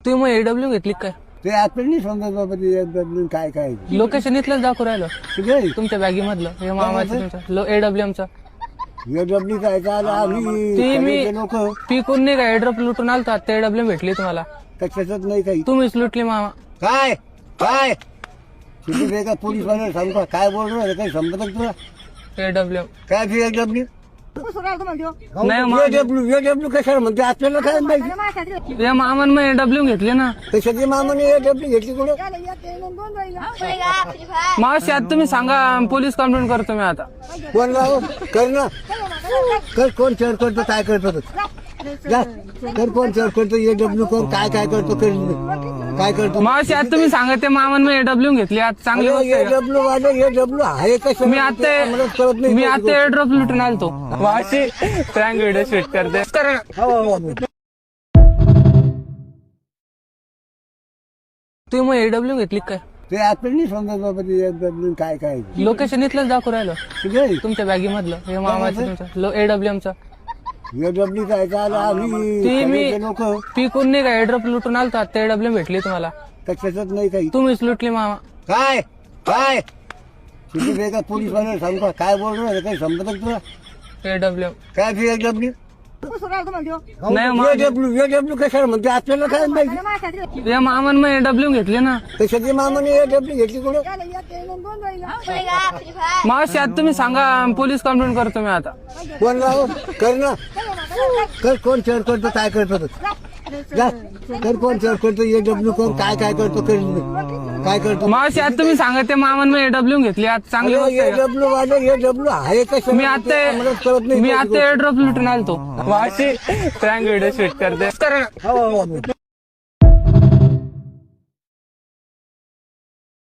तुम्ही मग एडब्ल्यू घेतली काय? ते आपण नाही समजत बाबा ते बदलून काय काय लोकेशन इथलंच दाखवू राहिलं कुठे तुमच्या बॅगी मधलं हे मामाचं तुमच्या एडब्ल्यूएमचा. एडब्ल्यू काय चालू ती मी आम्ही लोक पिकून नाही का एड्रॉप लुटून आलतो आता एडब्ल्यू भेटली तुम्हाला. त्याच्यात नाही काही तुम्हीच लुटली मामा. काय काय तिथे का पोलीस वाले सांगू का काय बोल रहा काही समजत तुला एडब्ल्यू काय ते एडब्ल्यू नाही मा- एडब्ल्यू एडब्ल्यू कशाला म्हणते आपल्याला काय माहिती या मामान मग एडब्ल्यू घेतले ना. कशाची मामाने एडब्ल्यू घेतली कुठं मावशी आता तुम्ही सांगा पोलीस कंप्लेंट करतो मी आता. कोण राव कर ना कर कोण चेअर करतो काय करतो तो? जा कर कोण चेअर करतो एडब्ल्यू कोण काय काय करतो काय करतो मावशी आता तुम्ही सांगा ते मामान मग एडब्ल्यू घेतली आता चांगली गोष्ट आहे का? एडब्ल्यू वाले एडब्ल्यू आहे कसं मी आता एड्रॉप लुटून आलतो. मावशी प्रँक व्हिडिओ शूट करते करा ना. तुम्ही मग एडब्ल्यू घेतली काय? ते आपण नाही समजत बाबा ते एडब्ल्यू काय काय लोकेशन इथलंच दाखवू राहिलं कुठे तुमच्या बॅगी मधलं हे मामाचं तुमच्या एडब्ल्यूएमचा. एडब्ल्यू काय चालू ती मी आम्ही लोक पिकून नाही का एड्रॉप लुटून आलतो आता एडब्ल्यू भेटली तुम्हाला. त्याच्यात नाही काही तुम्हीच लुटली मामा. काय काय तिथे का पोलीस वाले सांगू का काय बोल रहा काही समजत तुला एडब्ल्यू काय ते एडब्ल्यू नाही मा- एडब्ल्यू एडब्ल्यू कशाला म्हणते आपल्याला काय माहिती या मामान मग एडब्ल्यू घेतले ना. कशाची मामाने एडब्ल्यू घेतली कुठं मावशी आता तुम्ही सांगा पोलीस कंप्लेंट करतो मी आता. कोण राव कर ना कर कोण चेअर करतो काय करतो तो? जा कर कोण चेअर करतो एडब्ल्यू कोण काय काय करतो काय करतो मावशी आता तुम्ही सांगा ते मामान मग एडब्ल्यू घेतली आता चांगली गोष्ट आहे का? एडब्ल्यू वाले एडब्ल्यू आहे कसं मी आता एड्रॉप लुटून आलतो. मावशी प्रँक व्हिडिओ शूट करते करा ना.